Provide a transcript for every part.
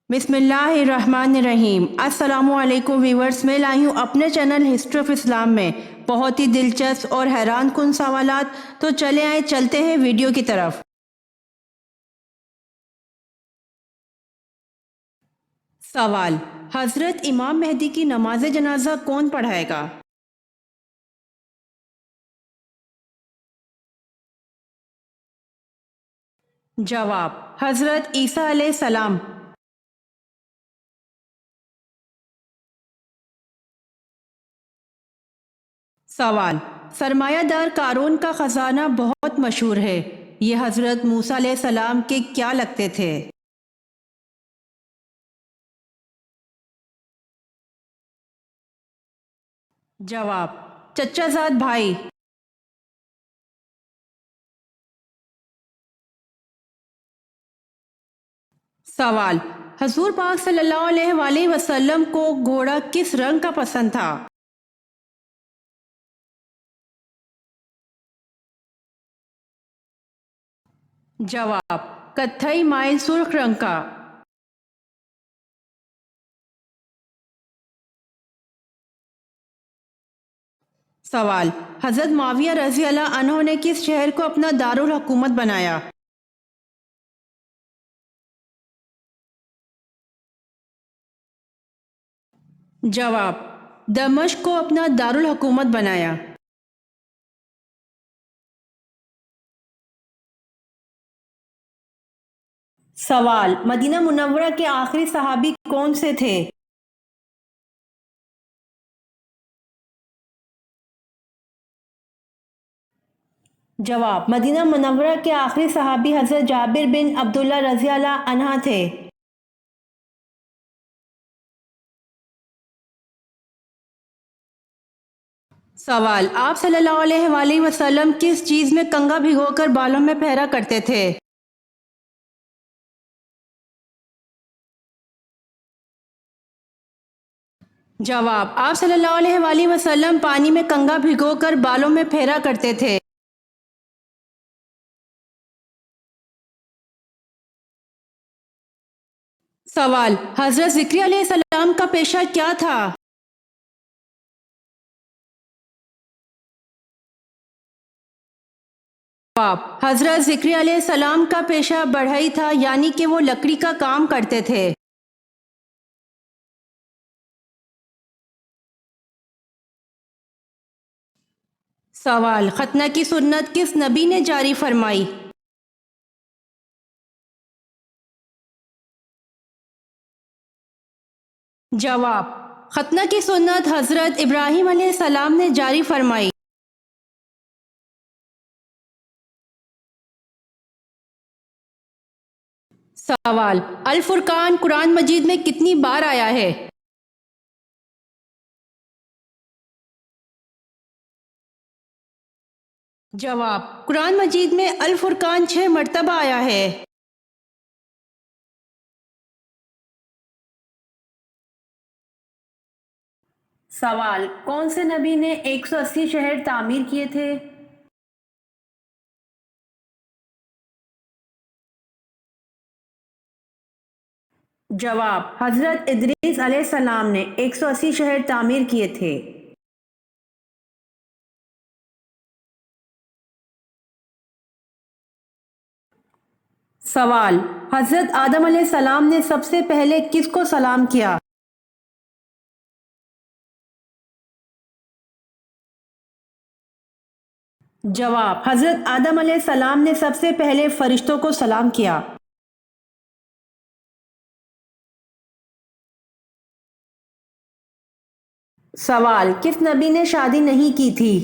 बिस्मिल्लाहिर्रहमानिर्रहीम। अस्सलामुअलैकुम व्यूअर्स, मैं लाई हूँ अपने चैनल हिस्ट्री ऑफ इस्लाम में बहुत ही दिलचस्प और हैरान कुन सवालात। तो चलते हैं वीडियो की तरफ। सवाल: हजरत इमाम मेहदी की नमाज जनाजा कौन पढ़ाएगा? जवाब: हजरत ईसा अलैहिस्सलाम। सवाल: सरमायादार कारून का खजाना बहुत मशहूर है, ये हजरत मूसा अलैहिस्सलाम के क्या लगते थे? जवाब: चचाजाद भाई। सवाल: हजूर पाक सल्लल्लाहु अलैहि वसल्लम को घोड़ा किस रंग का पसंद था? जवाब: कत्थई माइल सुर्ख रंग का। सवाल: हजरत माविया रजी अल्लाह अन्हो ने किस शहर को अपना दारुल हुकूमत बनाया? जवाब: दमश्क को अपना दारुल हुकूमत बनाया। सवाल: मदीना मुनव्वरा के आखिरी सहाबी कौन से थे? जवाब: मदीना मुनव्वरा के आखिरी सहाबी हजरत जाबिर बिन अब्दुल्ला रजी अल्लाह अन्हा थे। सवाल: आप सल्लल्लाहु अलैहि वसल्लम किस चीज में कंघा भिगोकर बालों में फेरा करते थे? जवाब: आप सल्लल्लाहु अलैहि वसल्लम पानी में कंघा भिगोकर बालों में फेरा करते थे। सवाल: हजरत ज़िक्रिया अलैहिस्सलाम का पेशा क्या था? जवाब: हजरत ज़िक्रिया अलैहिस्सलाम का पेशा बढ़ई था, यानी कि वो लकड़ी का काम करते थे। सवाल: खतना की सुन्नत किस नबी ने जारी फरमाई? जवाब: खतना की सुन्नत हजरत इब्राहीम अलैहिस्सलाम ने जारी फरमाई। सवाल: अल फुरकान कुरान मजीद में कितनी बार आया है? जवाब: कुरान मजीद में अल फुरकान 6 मरतबा आया है। सवाल: कौन से नबी ने 180 शहर तामीर किए थे? जवाब: हजरत इदरीस अलैहिस्सलाम ने 180 शहर तामीर किए थे। सवाल: हजरत आदम अलैहिस्सलाम ने सबसे पहले किसको सलाम किया? जवाब: हजरत आदम अलैहिस्सलाम ने सबसे पहले फरिश्तों को सलाम किया। सवाल: किस नबी ने शादी नहीं की थी?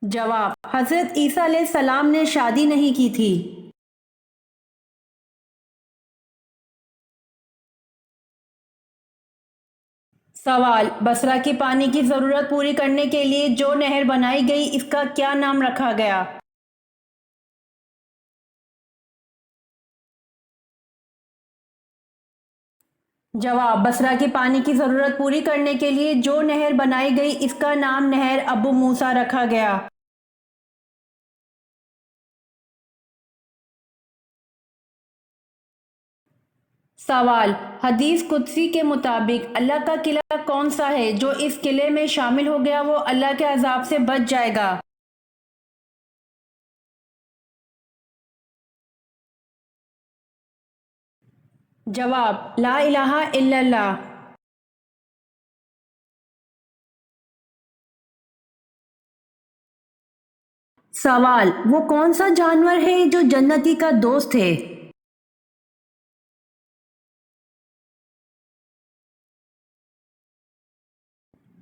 जवाब: हजरत ईसा अलैहिस्सलाम ने शादी नहीं की थी। सवाल: बसरा के पानी की जरूरत पूरी करने के लिए जो नहर बनाई गई, इसका क्या नाम रखा गया? जवाब: बसरा के पानी की जरूरत पूरी करने के लिए जो नहर बनाई गई, इसका नाम नहर अबू मूसा रखा गया। سوال: حدیث قدسی کے مطابق اللہ کا قلعہ کون سا ہے جو اس قلعے میں شامل ہو گیا وہ اللہ کے عذاب سے بچ جائے گا؟ جواب: لا الہ الا اللہ۔ سوال: وہ کون سا جانور ہے جو جنتی کا دوست ہے؟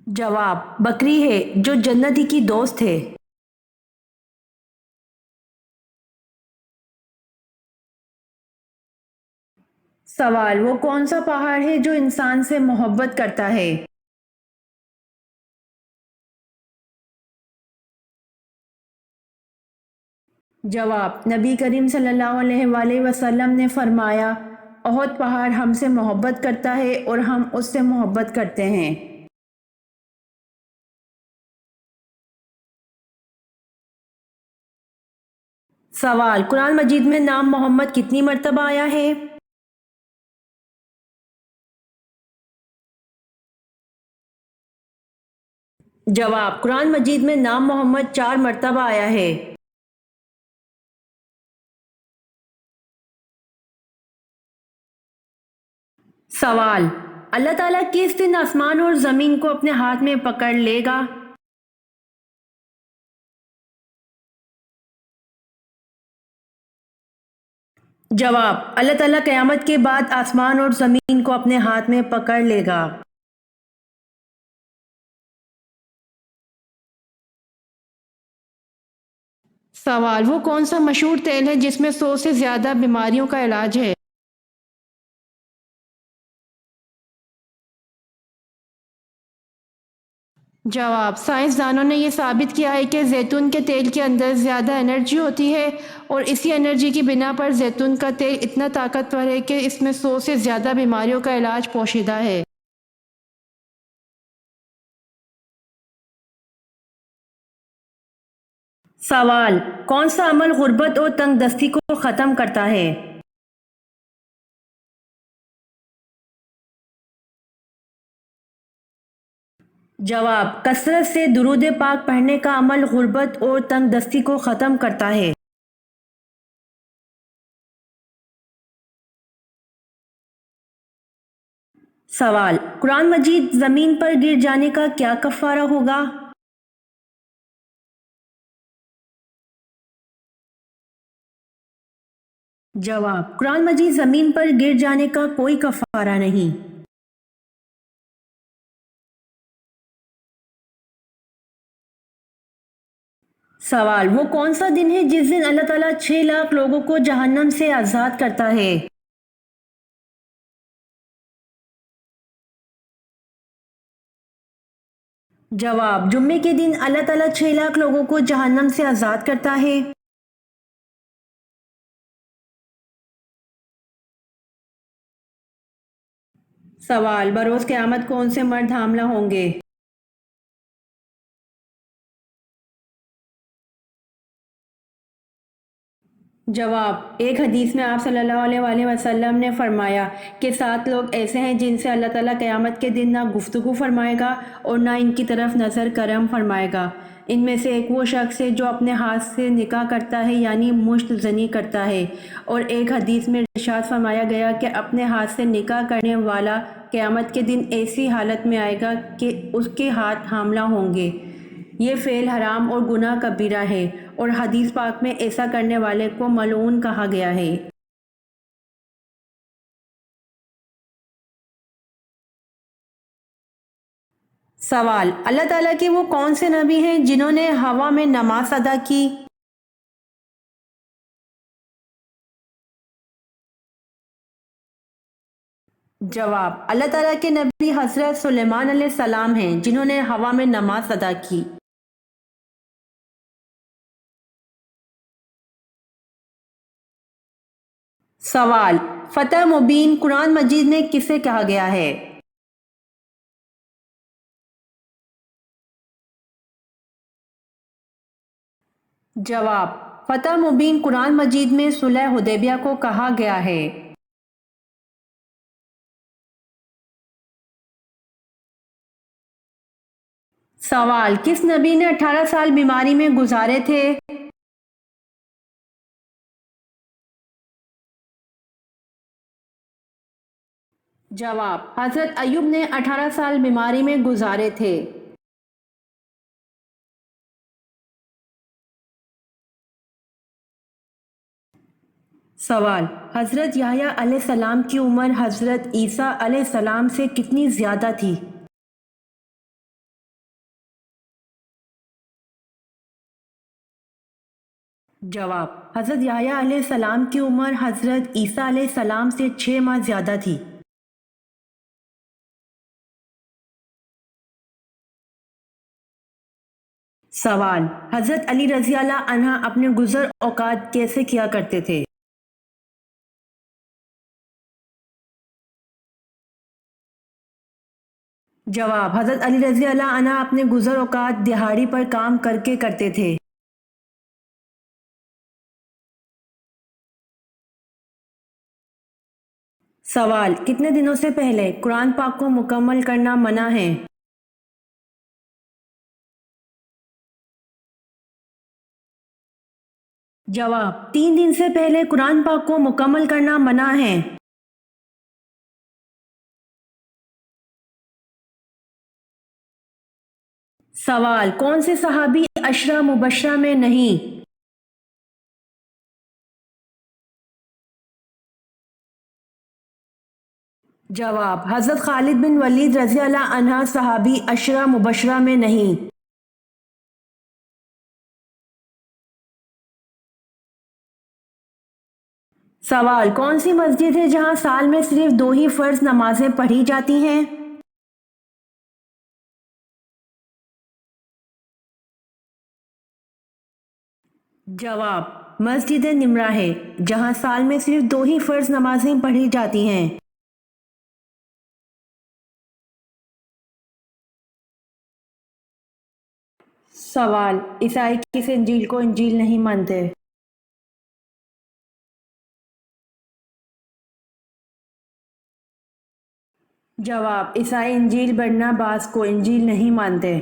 جواب: بکری ہے جو جنتی کی دوست ہے۔ سوال: وہ کون سا پہاڑ ہے جو انسان سے محبت کرتا ہے؟ جواب: نبی کریم صلی اللہ علیہ وآلہ وسلم نے فرمایا، احد پہاڑ ہم سے محبت کرتا ہے اور ہم اس سے محبت کرتے ہیں۔ سوال: قرآن مجید میں نام محمد کتنی مرتبہ آیا ہے؟ جواب: قرآن مجید میں نام محمد 4 مرتبہ آیا ہے۔ سوال: اللہ تعالیٰ کس دن آسمان اور زمین کو اپنے ہاتھ میں پکڑ لے گا؟ جواب: اللہ تعالیٰ قیامت کے بعد آسمان اور زمین کو اپنے ہاتھ میں پکڑ لے گا۔ سوال: وہ کون سا مشہور تیل ہے جس میں 100 سے زیادہ بیماریوں کا علاج ہے؟ جواب: سائنسدانوں نے یہ ثابت کیا ہے کہ زیتون کے تیل کے اندر زیادہ انرجی ہوتی ہے اور اسی انرجی کی بنا پر زیتون کا تیل اتنا طاقتور ہے کہ اس میں 100 سے زیادہ بیماریوں کا علاج پوشیدہ ہے۔ سوال: کون سا عمل غربت اور تنگ دستی کو ختم کرتا ہے؟ جواب: کثرت سے درود پاک پڑھنے کا عمل غربت اور تنگ دستی کو ختم کرتا ہے۔ سوال: قرآن مجید زمین پر گر جانے کا کیا کفارہ ہوگا؟ جواب: قرآن مجید زمین پر گر جانے کا کوئی کفارہ نہیں۔ سوال: وہ کون سا دن ہے جس دن اللہ تعالیٰ 6 لاکھ لوگوں کو جہنم سے آزاد کرتا ہے؟ جواب: جمعے کے دن اللہ تعالیٰ 6 لاکھ لوگوں کو جہنم سے آزاد کرتا ہے۔ سوال: بروز قیامت کون سے مرد حاملہ ہوں گے؟ جواب: ایک حدیث میں آپ صلی اللہ علیہ وآلہ وسلم نے فرمایا کہ 7 لوگ ایسے ہیں جن سے اللہ تعالیٰ قیامت کے دن نہ گفتگو فرمائے گا اور نہ ان کی طرف نظر کرم فرمائے گا۔ ان میں سے ایک وہ شخص ہے جو اپنے ہاتھ سے نکاح کرتا ہے یعنی مشت زنی کرتا ہے، اور ایک حدیث میں ارشاد فرمایا گیا کہ اپنے ہاتھ سے نکاح کرنے والا قیامت کے دن ایسی حالت میں آئے گا کہ اس کے ہاتھ حاملہ ہوں گے۔ یہ فعل حرام اور گناہ کبیرہ ہے اور حدیث پاک میں ایسا کرنے والے کو ملعون کہا گیا ہے۔ سوال: اللہ تعالیٰ کے وہ کون سے نبی ہیں جنہوں نے ہوا میں نماز ادا کی؟ جواب: اللہ تعالیٰ کے نبی حضرت سلیمان علیہ السلام ہیں جنہوں نے ہوا میں نماز ادا کی۔ سوال: فتح مبین قرآن مجید میں کسے کہا گیا ہے؟ جواب: فتح مبین قرآن مجید میں صلح حدیبیہ کو کہا گیا ہے۔ सवाल, किस नबी ने 18 साल बीमारी में गुजारे थे? जवाब, हजरत अय्यूब ने 18 साल बीमारी में गुजारे थे। सवाल, हजरत याह्या अलैहिस्सलाम की उम्र हजरत ईसा अलैहिस्सलाम से कितनी ज्यादा थी? जवाब, हजरत याह्या अलैहिस्सलाम की उम्र हजरत ईसा अलैहिस्सलाम से 6 माह ज्यादा थी। सवाल, हजरत अली रजी अल्लाह अन्हा अपने गुजर औकात कैसे किया करते थे? जवाब, हजरत अली रजी अल्लाह अन्हा अपने गुजर औकात दिहाड़ी पर काम करके करते थे। सवाल, कितने दिनों से पहले कुरान पाक को मुकम्मल करना मना है? जवाब, 3 दिन से पहले कुरान पाक को मुकम्मल करना मना है। सवाल, कौन से सहाबी अशरा मुबशरा में नहीं? जवाब, हजरत खालिद बिन वलीद रजी अल्लाह अन्हा सहाबी अशरा मुबशरा में नहीं। सवाल, कौन सी मस्जिद है जहां साल में सिर्फ 2 ही फर्ज नमाजें पढ़ी जाती हैं? जवाब, मस्जिद निमरा है जहां साल में सिर्फ 2 ही फर्ज नमाजें पढ़ी जाती हैं। सवाल, ईसाई किस इंजील को इंजील नहीं मानते? जवाब, ईसाई इंजील बरनबास को इंजील नहीं मानते।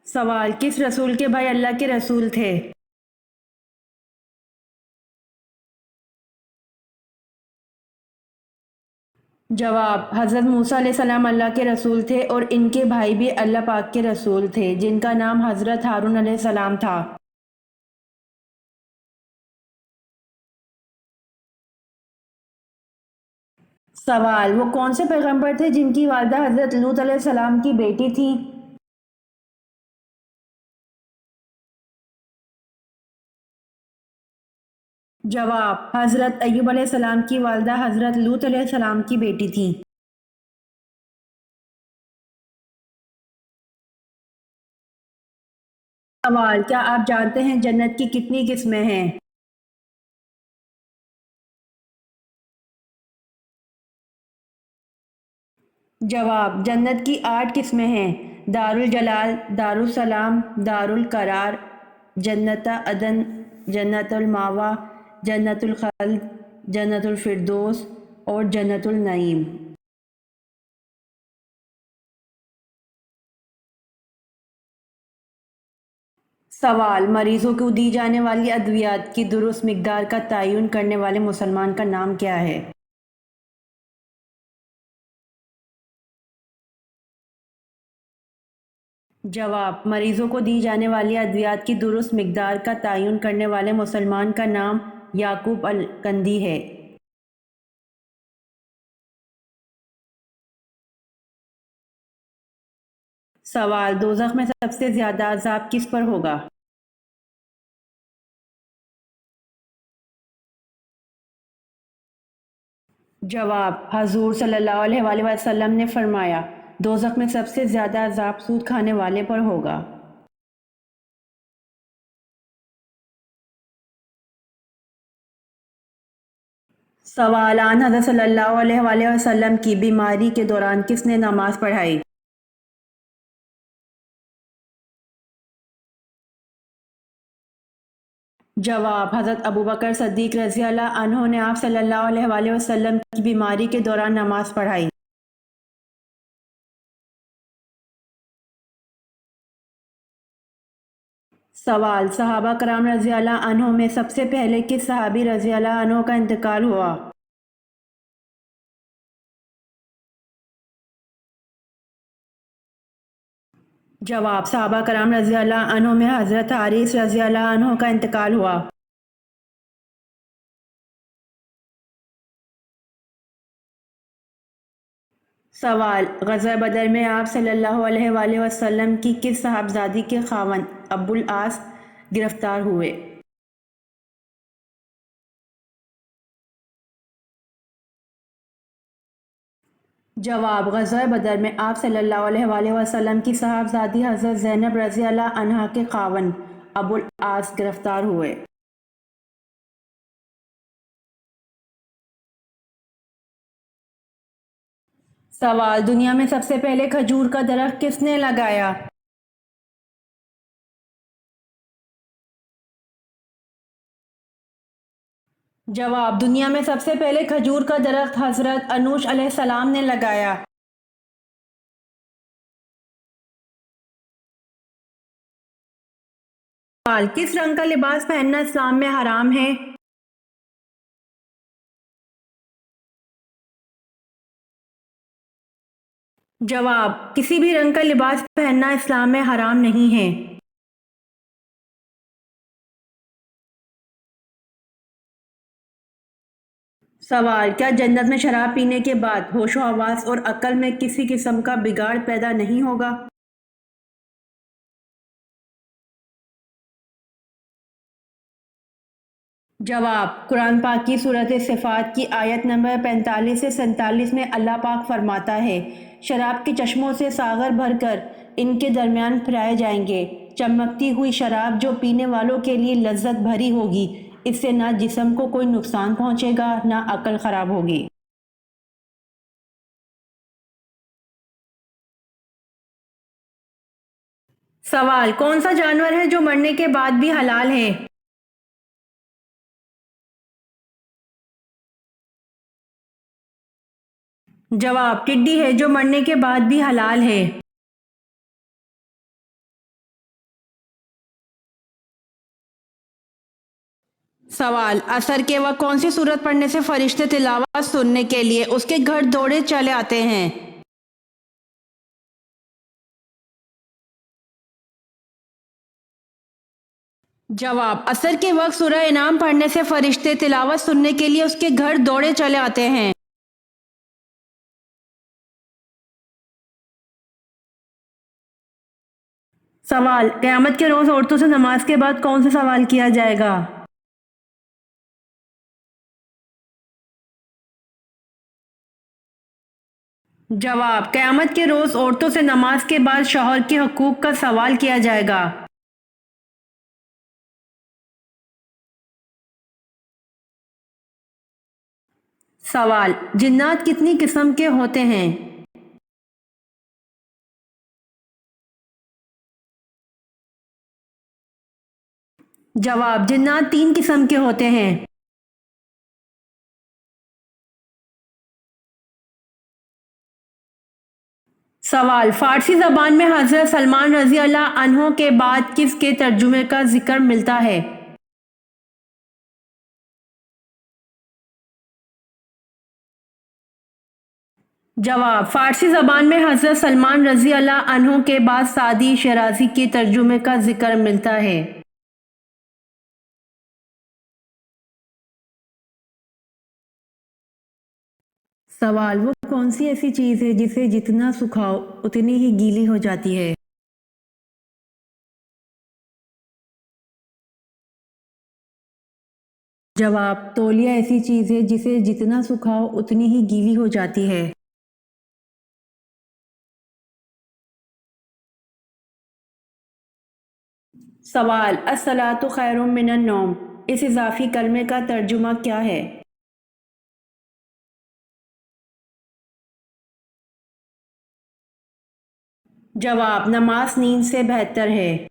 सवाल, किस रसूल के भाई अल्लाह के रसूल थे? जवाब, हज़रत मूसा अलैहिस्सलाम अल्लाह के रसूल थे और इनके भाई भी अल्लाह पाक के रसूल थे जिनका नाम हज़रत हारून अलैहिस्सलाम था। सवाल, वो कौन से पैगंबर थे जिनकी वालदा हज़रत लूत अलैहिस्सलाम की बेटी थी? जवाब, हज़रत अय्यूब अलैहिस्सलाम की वालदा हज़रत लूत अलैहिस्सलाम की बेटी थी। सवाल, क्या आप जानते हैं जन्नत की कितनी किस्में हैं? जवाब, जन्नत की 8 किस्में हैं। दारुल जलाल, दारुल सलाम, दारुल करार, जन्नत अदन, जन्नतुल मावा, जन्नतुल खल्द, जन्नतुल फिरदौस और जन्नतुल नईम। सवाल, मरीजों को दी जाने वाली अद्वियात की दुरुस्त मिकदार का तयन करने वाले मुसलमान का नाम क्या है? जवाब, मरीजों को दी जाने वाली अद्वियात की दुरुस्त मिकदार का तयन करने वाले मुसलमान का नाम याकूब अल कंदी है। सवाल, दोज़ख में सबसे ज्यादा अजाब किस पर होगा? जवाब, हजूर सल्लल्लाहु अलैहि वसल्लम ने फरमाया, दोज़ख में सबसे ज्यादा अजाब सूद खाने वाले पर होगा। सवाल, आन हज़रत सल्लल्लाहु अलैहि वसल्लम की बीमारी के दौरान किसने नमाज पढ़ाई? जवाब हज़रत अबू बकर सद्दीक़ रज़ी अल्लाह अन्हो ने आप सल्लल्लाहु अलैहि वसल्लम की बीमारी के दौरान नमाज पढ़ाई। सवाल सहाबा कराम रज़ी अल्लाह अन्हो में सबसे पहले किस सहाबी रज़ी अल्लाह अन्हो का इंतकाल हुआ? जवाब सहाबा कराम रज़ी अल्लाह अन्हो में हज़रत हारिस रज़ी अल्लाह अन्हो का इंतकाल हुआ। सवाल ग़ज़वा बदर में आप सल्लल्लाहु अलैहि वसल्लम की किस साहबजादी के ख़ावंद अबुल आस गिरफ्तार हुए? जवाब ग़ज़वा बदर में आप सल्लल्लाहु अलैहि वसल्लम की साहबजादी हज़रत ज़ैनब रज़ी अल्लाह अन्हा के ख़ावंद अबुल आस गिरफ्तार हुए। सवाल दुनिया में सबसे पहले खजूर का दरख्त किसने लगाया? जवाब दुनिया में सबसे पहले खजूर का दरख्त हज़रत अनूश अलैहिस्सलाम ने लगाया। सवाल किस रंग का लिबास पहनना इस्लाम में हराम है? जवाब किसी भी रंग का लिबास पहनना इस्लाम में हराम नहीं है। सवाल क्या जन्नत में शराब पीने के बाद होशो हवास और अक्ल में किसी किस्म का बिगाड़ पैदा नहीं होगा? जवाब कुरान पाक की सूरत सिफात की आयत नंबर 45 से 47 में अल्लाह पाक फरमाता है, शराब के चश्मों से सागर भरकर इनके दरमियान फिराए जाएंगे, चमकती हुई शराब जो पीने वालों के लिए लज्जत भरी होगी, इससे ना जिस्म को कोई नुकसान पहुंचेगा ना अकल खराब होगी। सवाल कौन सा जानवर है जो मरने के बाद भी हलाल है? जवाब टिड्डी है जो मरने के बाद भी हलाल है। सवाल असर के वक्त कौन सी सूरत पढ़ने से फरिश्ते तिलावत सुनने के लिए उसके घर दौड़े चले आते हैं? जवाब असर के वक्त सूरह इनाम पढ़ने से फरिश्ते तिलावत सुनने के लिए उसके घर दौड़े चले आते हैं। सवाल क़यामत के रोज़ औरतों से नमाज के बाद कौन सा सवाल किया जाएगा? जवाब क़यामत के रोज़ औरतों से नमाज के बाद शौहर के हकूक़ का सवाल किया जाएगा। सवाल जिन्नात कितनी किस्म के होते हैं? जवाब जिन्नात 3 किस्म के होते हैं। सवाल फारसी ज़बान में हज़रत सलमान रज़ी अल्लाह अन्हो के बाद किसके तर्जुमे का जिक्र मिलता है? जवाब फारसी ज़बान में हज़रत सलमान रज़ी अल्लाह अन्हो के बाद सादी शराजी के तर्जुमे का जिक्र मिलता है। सवाल वो कौन सी ऐसी चीज़ है जिसे जितना सुखाओ उतनी ही गीली हो जाती है? जवाब तौलिया ऐसी चीज़ है जिसे जितना सुखाओ उतनी ही गीली हो जाती है। सवाल अस्सलातु खैरुम मिनन नौम इस इजाफी कलमे का तर्जुमा क्या है? जवाब नमाज नींद से बेहतर है।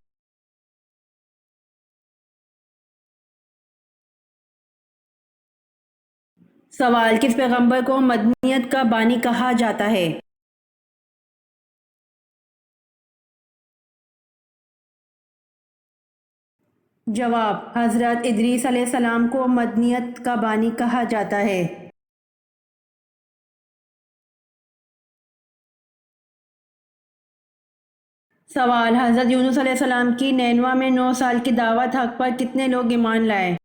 سوال، کس پیغمبر کو مدنیت کا بانی کہا جاتا ہے؟ جواب، حضرت ادریس علیہ السلام کو مدنیت کا بانی کہا جاتا ہے۔ سوال، حضرت یونس علیہ السلام کی نینوا میں 9 سال کی دعوت حق پر کتنے لوگ ایمان لائے؟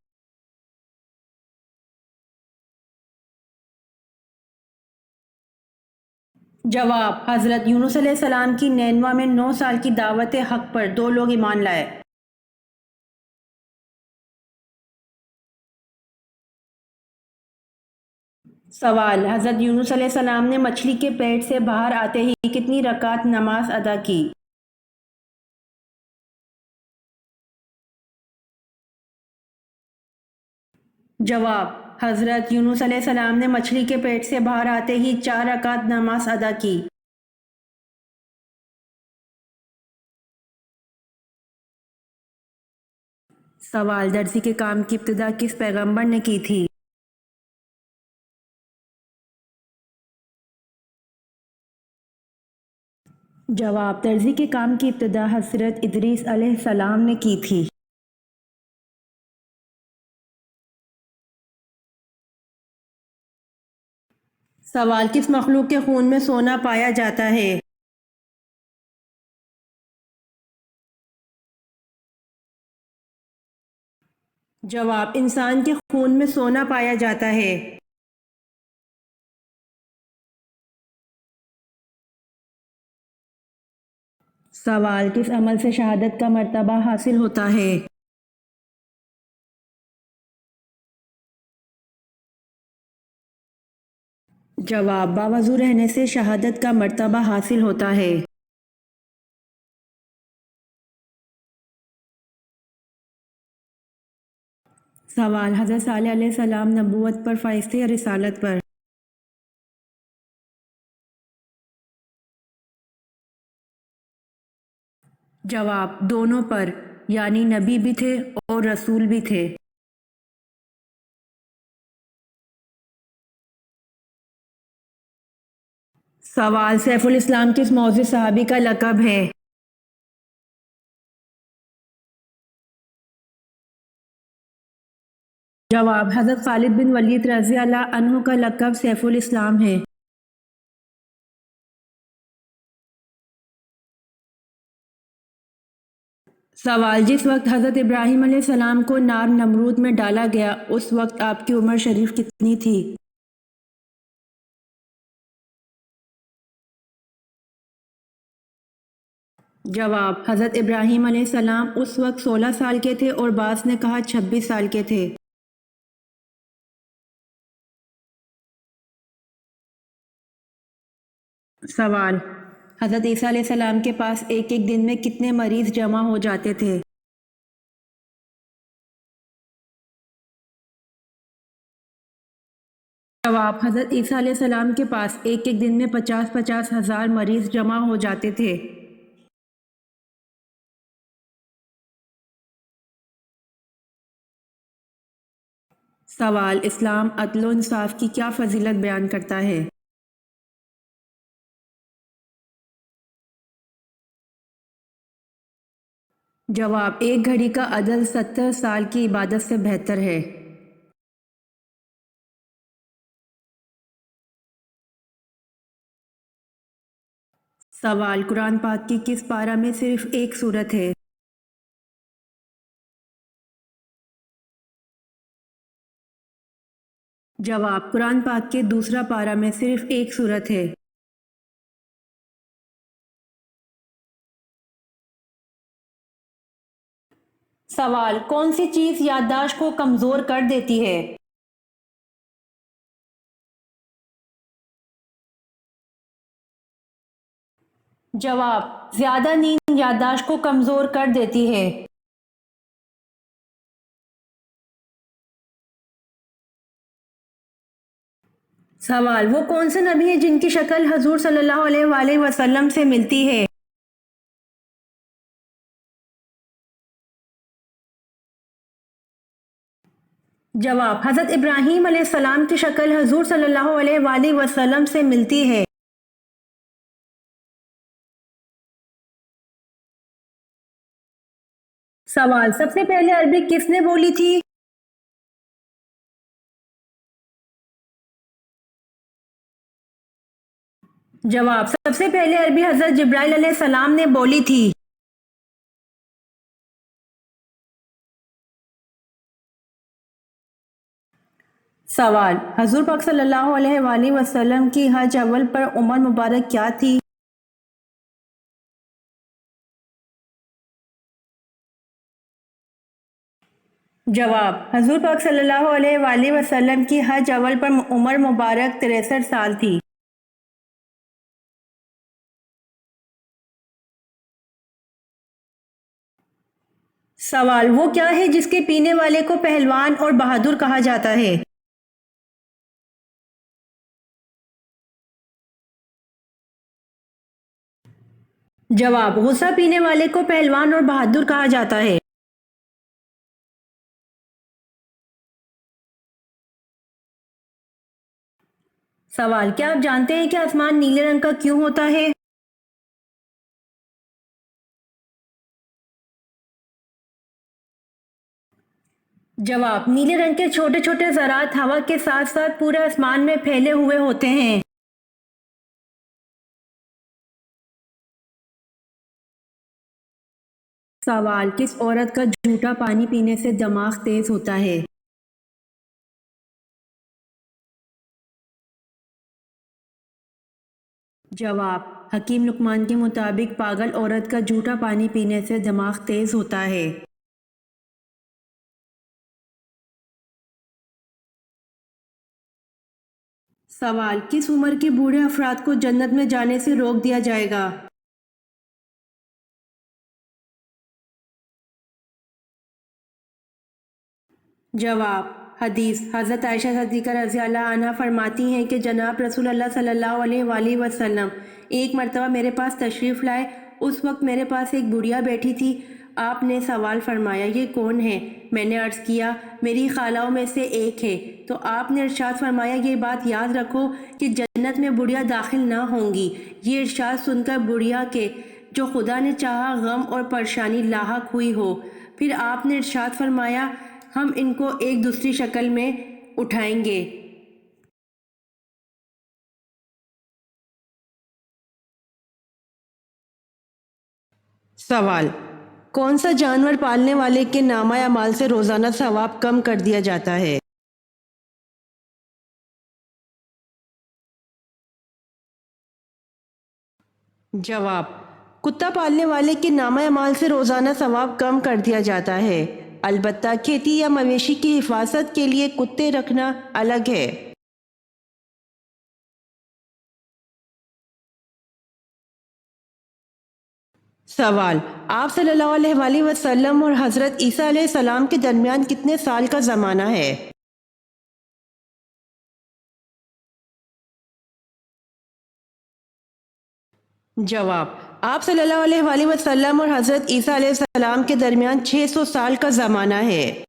جواب، حضرت یونس علیہ السلام کی نینوا میں 9 سال کی دعوت حق پر 2 لوگ ایمان لائے۔ سوال، حضرت یونس علیہ السلام نے مچھلی کے پیٹ سے باہر آتے ہی کتنی رکعت نماز ادا کی؟ جواب، حضرت یونس علیہ السلام نے مچھلی کے پیٹ سے باہر آتے ہی 4 رکعت نماز ادا کی۔ سوال، درزی کے کام کی ابتدا کس پیغمبر نے کی تھی؟ جواب، درزی کے کام کی ابتدا حضرت ادریس علیہ السلام نے کی تھی۔ سوال، کس مخلوق کے خون میں سونا پایا جاتا ہے؟ جواب، انسان کے خون میں سونا پایا جاتا ہے۔ سوال، کس عمل سے شہادت کا مرتبہ حاصل ہوتا ہے؟ جواب، باوضو رہنے سے شہادت کا مرتبہ حاصل ہوتا ہے۔ سوال، حضرت صالح علیہ السلام نبوت پر فائز تھے یا رسالت پر؟ جواب، دونوں پر، یعنی نبی بھی تھے اور رسول بھی تھے۔ سوال، سیف الاسلام کس معزز صحابی کا لقب ہے؟ جواب، حضرت خالد بن ولید رضی اللہ عنہ کا لقب سیف الاسلام ہے۔ سوال، جس وقت حضرت ابراہیم علیہ السلام کو نار نمرود میں ڈالا گیا اس وقت آپ کی عمر شریف کتنی تھی؟ جواب، حضرت ابراہیم علیہ السلام اس وقت 16 سال کے تھے اور بعض نے کہا 26 سال کے تھے۔ سوال، حضرت عیسیٰ علیہ السلام کے پاس ایک ایک دن میں کتنے مریض جمع ہو جاتے تھے؟ جواب، حضرت عیسیٰ علیہ السلام کے پاس ایک ایک دن میں 50 ہزار مریض جمع ہو جاتے تھے۔ سوال، اسلام عدل و انصاف کی کیا فضیلت بیان کرتا ہے؟ جواب، ایک گھڑی کا عدل 70 سال کی عبادت سے بہتر ہے۔ سوال، قرآن پاک کی کس پارہ میں صرف ایک سورت ہے؟ جواب، قرآن پاک کے دوسرا پارہ میں صرف ایک سورت ہے۔ سوال، کون سی چیز یادداشت کو کمزور کر دیتی ہے؟ جواب، زیادہ نیند یادداشت کو کمزور کر دیتی ہے۔ سوال، وہ کون سے نبی ہیں جن کی شکل حضور صلی اللہ علیہ وآلہ وسلم سے ملتی ہے؟ جواب: حضرت ابراہیم علیہ السلام کی شکل حضور صلی اللہ علیہ وآلہ وسلم سے ملتی ہے۔ سوال: سب سے پہلے عربی کس نے بولی تھی؟ جواب: سب سے پہلے عربی حضرت جبرائیل علیہ السلام نے بولی تھی۔ سوال: حضور پاک صلی اللہ علیہ وآلہ وسلم کی حج اول پر عمر مبارک کیا تھی؟ جواب: حضور پاک صلی اللہ علیہ وآلہ وسلم کی حج اول پر عمر مبارک 63 سال تھی۔ سوال: وہ کیا ہے جس کے پینے والے کو پہلوان اور بہادر کہا جاتا ہے؟ جواب: غصہ پینے والے کو پہلوان اور بہادر کہا جاتا ہے۔ سوال: کیا آپ جانتے ہیں کہ آسمان نیلے رنگ کا کیوں ہوتا ہے؟ جواب: نیلے رنگ کے چھوٹے چھوٹے ذرات ہوا کے ساتھ ساتھ پورے آسمان میں پھیلے ہوئے ہوتے ہیں۔ سوال: کس عورت کا جھوٹا پانی پینے سے دماغ تیز ہوتا ہے؟ جواب: حکیم لقمان کے مطابق پاگل عورت کا جھوٹا پانی پینے سے دماغ تیز ہوتا ہے۔ سوال: کس عمر کے بوڑھے افراد کو جنت میں جانے سے روک دیا جائے گا؟ جواب: حدیث: حضرت عائشہ صدیقہ رضی اللہ عنہا فرماتی ہیں کہ جناب رسول اللہ صلی اللہ علیہ وآلہ وسلم ایک مرتبہ میرے پاس تشریف لائے۔ اس وقت میرے پاس ایک بڑھیا بیٹھی تھی۔ آپ نے سوال فرمایا، یہ کون ہے؟ میں نے عرض کیا، میری خالہوں میں سے ایک ہے۔ تو آپ نے ارشاد فرمایا، یہ بات یاد رکھو کہ جنت میں بڑھیا داخل نہ ہوں گی۔ یہ ارشاد سن کر بڑھیا کے جو خدا نے چاہا غم اور پریشانی لاحق ہوئی ہو، پھر آپ نے ارشاد فرمایا، ہم ان کو ایک دوسری شکل میں اٹھائیں گے۔ سوال: کون سا جانور پالنے والے کے نامہ اعمال سے روزانہ ثواب کم کر دیا جاتا ہے؟ جواب: کتا پالنے والے کے نامہ اعمال سے روزانہ ثواب کم کر دیا جاتا ہے، البتہ کھیتی یا مویشی کی حفاظت کے لیے کتے رکھنا الگ ہے۔ سوال: آپ صلی اللہ علیہ وآلہ وسلم اور حضرت عیسیٰ علیہ السلام کے درمیان کتنے سال کا زمانہ ہے؟ جواب: آپ صلی اللہ علیہ وآلہ وسلم اور حضرت عیسیٰ علیہ السلام کے درمیان 600 سال کا زمانہ ہے۔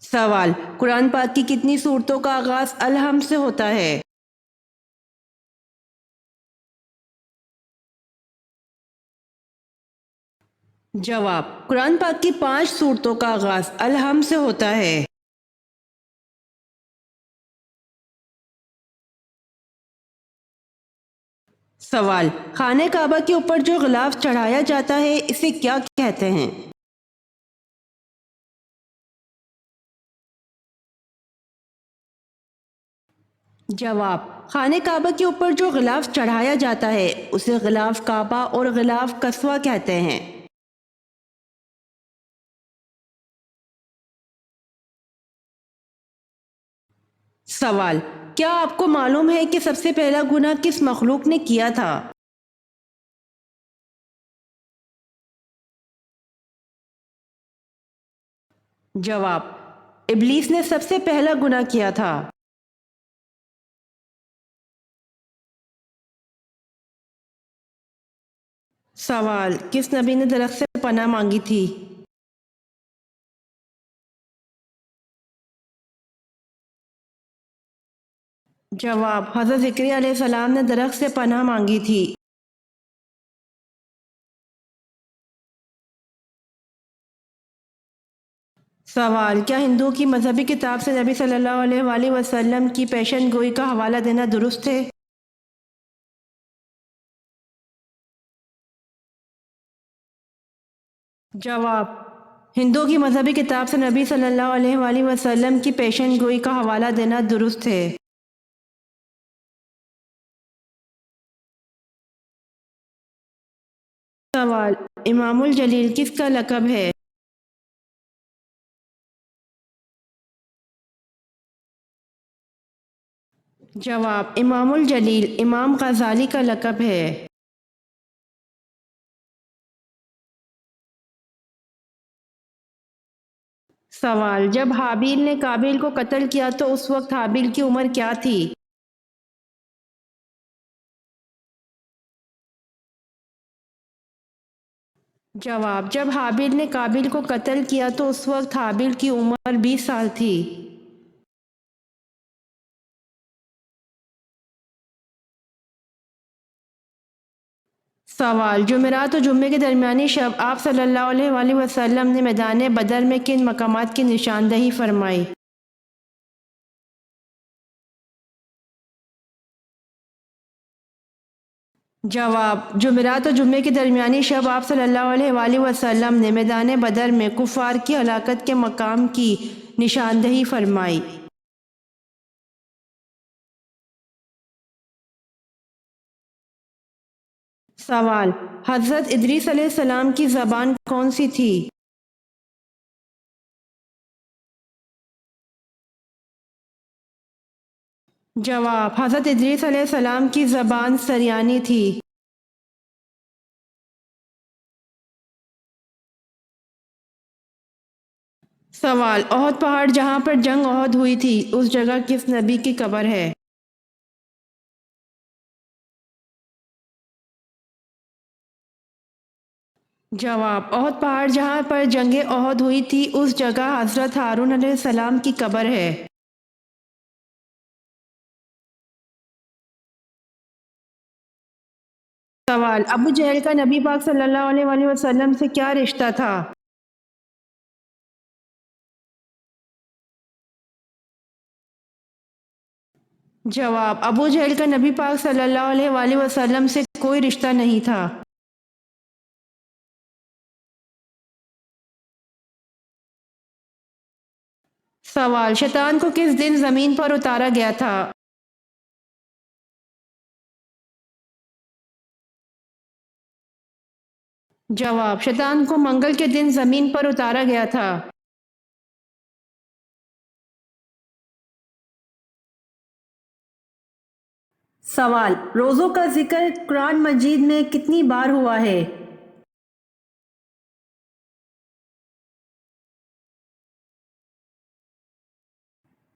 سوال: قرآن پاک کی کتنی سورتوں کا آغاز الحمد سے ہوتا ہے؟ جواب: قرآن پاک کی 5 سورتوں کا آغاز الحمد سے ہوتا ہے۔ سوال: خانہ کعبہ کے اوپر جو غلاف چڑھایا جاتا ہے اسے کیا کہتے ہیں؟ جواب: خانہ کعبہ کے اوپر جو غلاف چڑھایا جاتا ہے اسے غلاف کعبہ اور غلاف کسوہ کہتے ہیں۔ سوال: کیا آپ کو معلوم ہے کہ سب سے پہلا گناہ کس مخلوق نے کیا تھا؟ جواب: ابلیس نے سب سے پہلا گناہ کیا تھا۔ سوال: کس نبی نے درخت سے پناہ مانگی تھی؟ جواب: حضرت زکریا علیہ السلام نے درخت سے پناہ مانگی تھی۔ سوال: کیا ہندو کی مذہبی کتاب سے نبی صلی اللہ علیہ وآلہ وسلم کی پیشن گوئی کا حوالہ دینا درست ہے؟ جواب: ہندو کی مذہبی کتاب سے نبی صلی اللہ علیہ وآلہ وسلم کی پیشن گوئی کا حوالہ دینا درست ہے۔ سوال: امام الجلیل کس کا لقب ہے؟ جواب: امام الجلیل امام غزالی کا لقب ہے۔ سوال: جب حابیل نے قابیل کو قتل کیا تو اس وقت حابیل کی عمر کیا تھی؟ جواب: جب حابیل نے قابیل کو قتل کیا تو اس وقت حابیل کی عمر 20 سال تھی۔ سوال: جمعرات و جمعے کے درمیانی شب آپ صلی اللہ علیہ وآلہ وسلم نے میدان بدر میں کن مقامات کی نشاندہی فرمائی؟ جواب: جمعرات و جمعے کے درمیانی شب آپ صلی اللہ علیہ وآلہ وسلم نے میدان بدر میں کفار کی ہلاکت کے مقام کی نشاندہی فرمائی۔ سوال: حضرت ادریس علیہ السلام کی زبان کون سی تھی؟ جواب: حضرت ادریس علیہ السلام کی زبان سریانی تھی۔ سوال: احد پہاڑ جہاں پر جنگ احد ہوئی تھی اس جگہ کس نبی کی قبر ہے؟ جواب: احد پہاڑ جہاں پر جنگ احد ہوئی تھی اس جگہ حضرت ہارون علیہ السلام کی قبر ہے۔ سوال: ابو جہل کا نبی پاک صلی اللہ علیہ وآلہ وسلم سے کیا رشتہ تھا؟ جواب: ابو جہل کا نبی پاک صلی اللہ علیہ وآلہ وسلم سے کوئی رشتہ نہیں تھا۔ سوال: شیطان کو کس دن زمین پر اتارا گیا تھا؟ جواب: شیطان کو منگل کے دن زمین پر اتارا گیا تھا۔ سوال: روزوں کا ذکر قرآن مجید میں کتنی بار ہوا ہے؟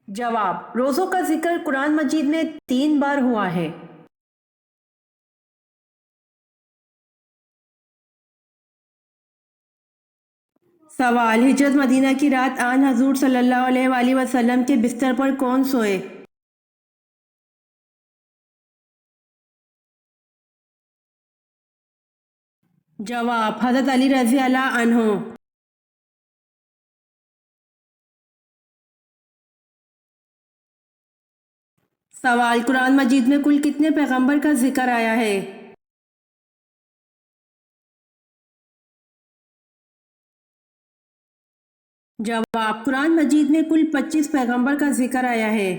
جواب: روزوں کا ذکر قرآن مجید میں 3 بار ہوا ہے۔ سوال: ہجرت مدینہ کی رات آن حضور صلی اللہ علیہ وآلہ وسلم کے بستر پر کون سوئے؟ جواب: حضرت علی رضی اللہ عنہ۔ سوال: قرآن مجید میں کل کتنے پیغمبر کا ذکر آیا ہے؟ جواب: قرآن مجید میں کل 25 پیغمبر کا ذکر آیا ہے۔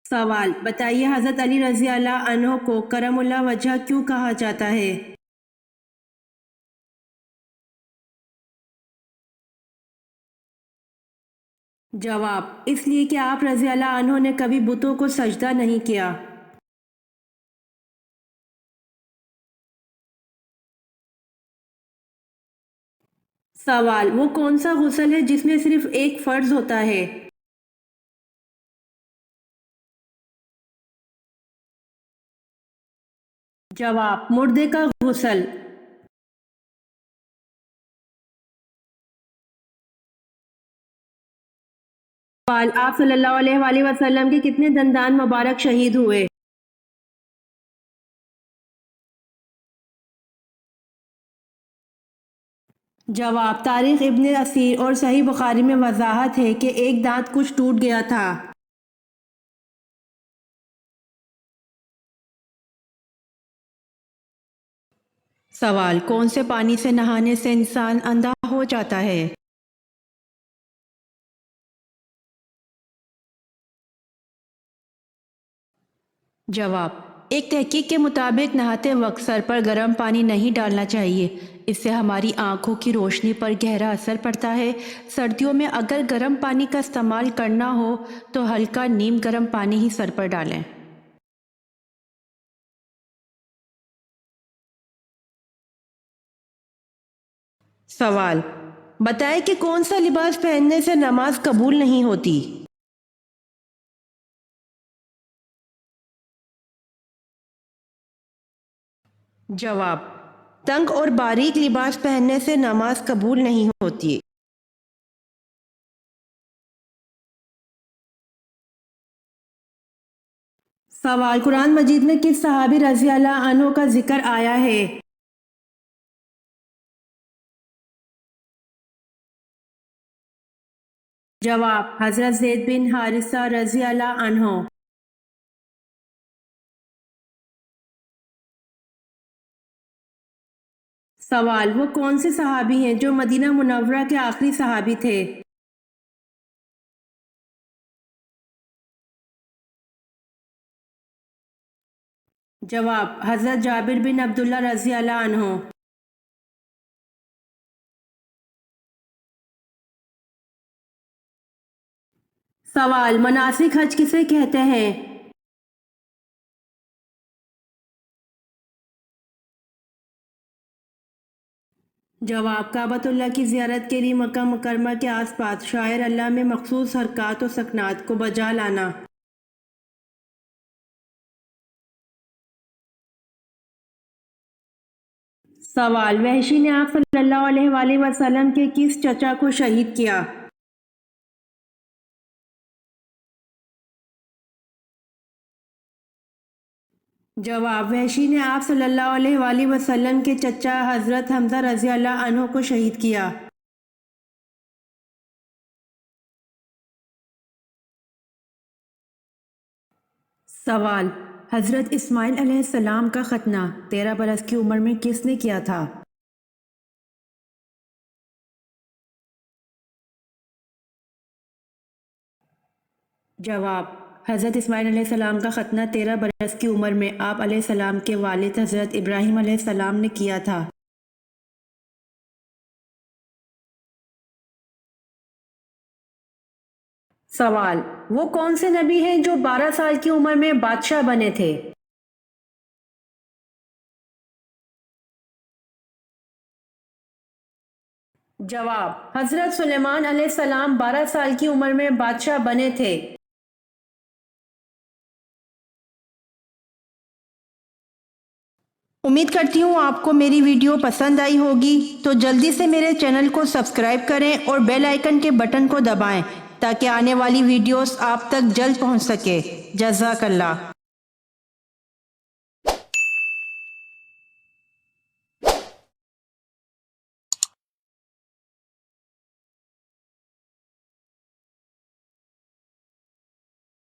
سوال: بتائیے حضرت علی رضی اللہ عنہ کو کرم اللہ وجہ کیوں کہا جاتا ہے؟ جواب: اس لیے کہ آپ رضی اللہ عنہ نے کبھی بتوں کو سجدہ نہیں کیا۔ سوال: وہ کون سا غسل ہے جس میں صرف ایک فرض ہوتا ہے؟ जवाब मुर्दे का गुस्ल। सवाल आप सल्लल्लाहु अलैहि वसल्लम के कितने दंदान मुबारक शहीद हुए? जवाब तारिख इब्न असीर और सही बुखारी में वजाहत है कि एक दांत कुछ टूट गया था। सवाल कौन से पानी से नहाने से इंसान अंधा हो जाता है? जवाब एक तहकीक के मुताबिक नहाते वक्त सर पर गर्म पानी नहीं डालना चाहिए। इससे हमारी आंखों की रोशनी पर गहरा असर पड़ता है। सर्दियों में अगर गर्म पानी का इस्तेमाल करना हो तो हल्का नीम गर्म पानी ही सर पर डालें। सवाल बताएं कि कौन सा लिबास पहनने से नमाज कबूल नहीं होती? जवाब तंग और बारीक लिबास पहनने से नमाज कबूल नहीं होती। सवाल कुरान मजीद में किस सहाबी रज़ी अल्लाह अन्हु का जिक्र आया है? जवाब हज़रत ज़ैद बिन हारिसा रज़ी अल्लाह अन्हु। सवाल वो कौन से सहाबी हैं जो मदीना मुनव्वरा के आखिरी सहाबी थे? जवाब हज़रत जाबिर बिन अब्दुल्ला रज़ी अल्लाह अन्हु। सवाल मनासिक हज किसे कहते हैं? जवाब काबतुल्लाह की ज़ियारत के लिए मक्का मुकरमा के आसपास शायर अल्लाह में मखसूस हरकत और सकनात को बजा लाना। सवाल वहशी ने आप सल्लल्लाहु अलैहि वसल्लम के किस चचा को शहीद किया? जवाब वहशी ने आप सल्लल्लाहु अलैहि वसल्लम के चचा हज़रत हमज़ा रज़ी अल्लाह अन्हु को शहीद किया। सवाल हज़रत इस्माइल अलैहिस्सलाम का खतना 13 बरस की उम्र में किसने किया था? जवाब हज़रत इस्माइल अलैहिस्सलाम का खतना 13 बरस की उम्र में आप अलैहिस्सलाम के वालिद हज़रत इब्राहीम अलैहिस्सलाम ने किया था। सवाल वो कौन से नबी हैं जो 12 साल की उम्र में बादशाह बने थे? जवाब हज़रत सुलेमान अलैहिस्सलाम 12 साल की उम्र में बादशाह बने थे। उम्मीद करती हूँ आपको मेरी वीडियो पसंद आई होगी, तो जल्दी से मेरे चैनल को सब्सक्राइब करें और बेल आइकन के बटन को दबाएं ताकि आने वाली वीडियोस आप तक जल्द पहुँच सके। जज़ाकल्लाह।